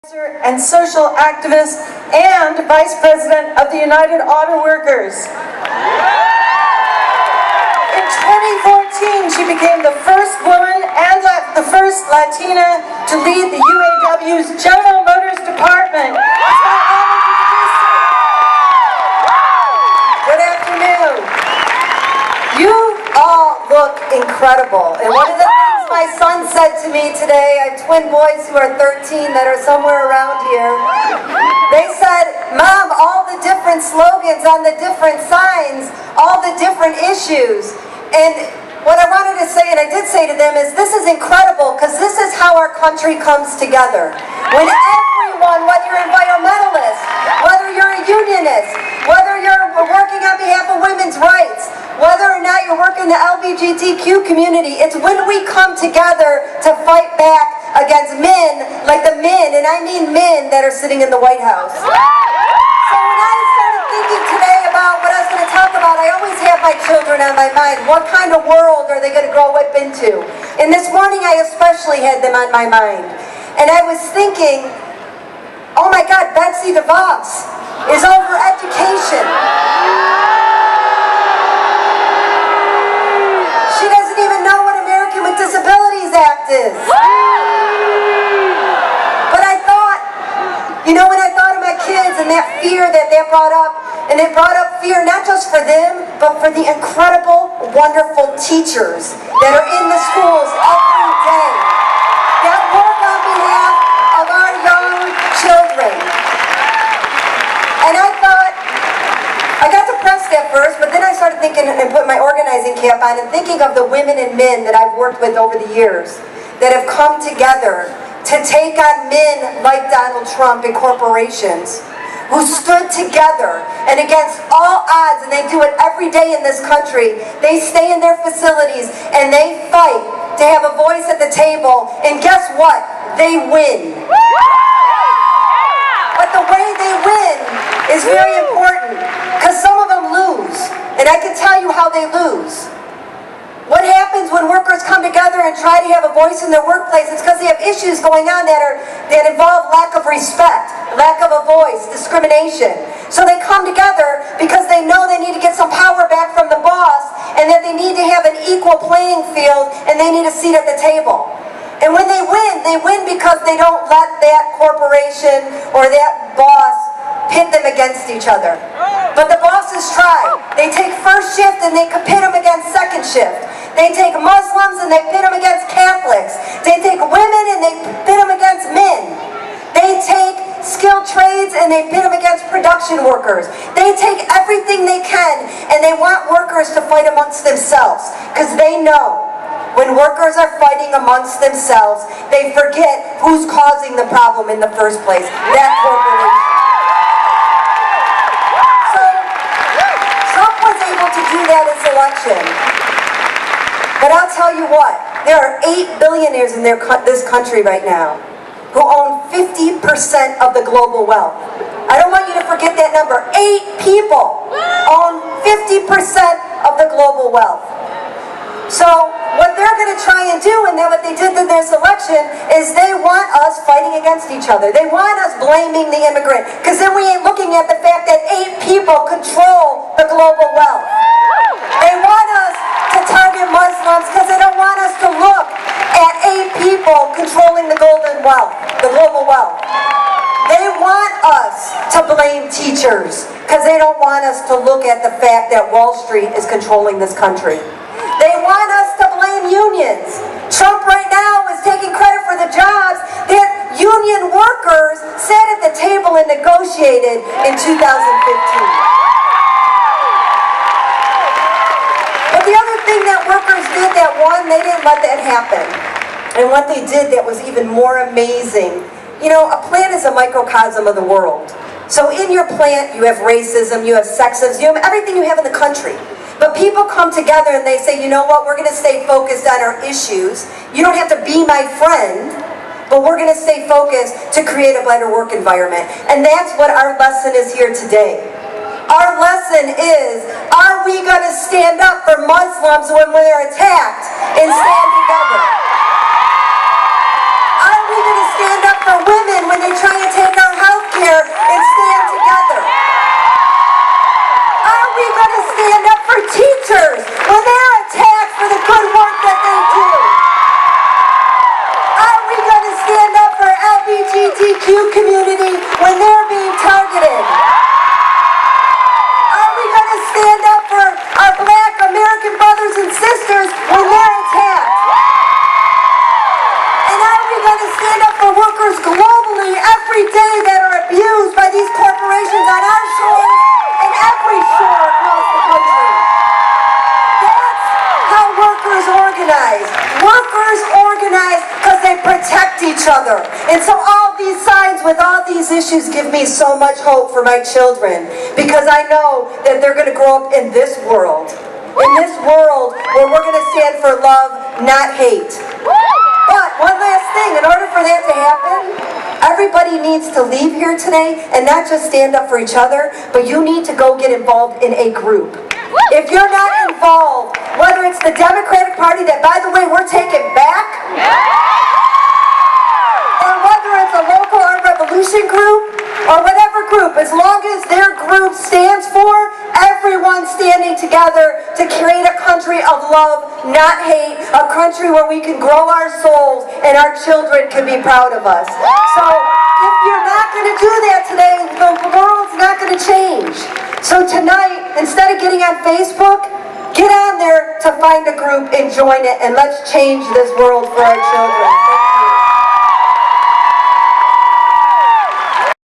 And social activist and Vice President of the United Auto Workers. In 2014, she became the first woman and the first Latina to lead the UAW's General Motors Department. It's my honor to introduce you. Good afternoon. You all look incredible. And one of the things my son said to me today, I have twin boys who are 13 that are somewhere around here. They said, Mom, all the different slogans on the different signs, all the different issues. And what I wanted to say, and I did say to them, is this is incredible because this is how our country comes together. When everyone, whether you're an environmentalist, whether you're a unionist, whether you're working on behalf of women's rights, whether or not you're working the LGBTQ community, it's when we come together to fight back against men, like the men, and I mean men, that are sitting in the White House. So when I started thinking today about what I was going to talk about, I always have my children on my mind. What kind of world are they going to grow up into? And this morning I especially had them on my mind. And I was thinking, oh my God, Betsy DeVos is over education. She doesn't even know what American with Disabilities Act is. But I thought, you know, when I thought of my kids and that fear that brought up, and it brought up fear not just for them, but for the incredible, wonderful teachers that are in the schools every day, that work on behalf of our young children. And I thought, I got depressed at first, but then I started thinking and put my organizing cap on and thinking of the women and men that I've worked with over the years that have come together to take on men like Donald Trump and corporations who stood together and against all odds, and they do it every day in this country. They stay in their facilities and they fight to have a voice at the table, and guess what? They win. But the way they win is very important, because some of them lose, and I can tell you how they lose. What happens when workers come together and try to have a voice in their workplace? It's because they have issues going on that involve lack of respect, lack of a voice, discrimination. So they come together because they know they need to get some power back from the boss, and that they need to have an equal playing field, and they need a seat at the table. And when they win because they don't let that corporation or that boss pit them against each other. But the bosses try. They take first shift and they pit them against second shift. They take Muslims and they pit them against Catholics. They take women and they pit them against men. They take skilled trades and they pit them against production workers. They take everything they can, and they want workers to fight amongst themselves, because they know when workers are fighting amongst themselves, they forget who's causing the problem in the first place, that corporation. So, Trump was able to do that in selection. But I'll tell you what, there are 8 billionaires in this country right now who own 50% of the global wealth. I don't want you to forget that number. 8 people own 50% of the global wealth. So what they're going to try and do, and then what they did in their selection, is they want us fighting against each other. They want us blaming the immigrant, because then we ain't looking at the fact that 8 people control the global wealth. They want us to target Muslims because they don't want us to look at 8 people controlling the global wealth. They want us to blame teachers because they don't want us to look at the fact that Wall Street is controlling this country. They want us to blame unions. Trump right now is taking credit for the jobs that union workers sat at the table and negotiated in 2015. But the other thing that workers did that won, they didn't let that happen. And what they did that was even more amazing, you know, a plant is a microcosm of the world. So in your plant, you have racism, you have sexism, you have everything you have in the country. But people come together and they say, you know what, we're going to stay focused on our issues. You don't have to be my friend, but we're going to stay focused to create a better work environment. And that's what our lesson is here today. Our lesson is, are we going to stand up for Muslims when they're attacked and stand together? Are we going to stand up for for women when they try to take our health care and stand together? Are we going to stand up for teachers when they're attacked for the good work that they do? Are we going to stand up for LGBTQ community when they're being targeted? Are we going to stand up for our Black American brothers and sisters when they're attacked? And are we going to stand up for workers globally every day that are abused by these corporations on our shores and every shore across the country? That's how workers organize. Workers organize because they protect each other. And so all these signs with all these issues give me so much hope for my children, because I know that they're going to grow up in this world. In this world where we're going to stand for love, not hate. But one last thing, in order for that to happen, everybody needs to leave here today and not just stand up for each other, but you need to go get involved in a group. If you're not involved, whether it's the Democratic Party that, by the way, we're taking back, or whether it's a local Art Revolution group, or whatever group, as long as their group stands for everyone standing together to create a country of love, not hate, a country where we can grow our souls and our children can be proud of us. So if you're not going to do that today, the world's not going to change. So tonight, instead of getting on Facebook, get on there to find a group and join it, and let's change this world for our children.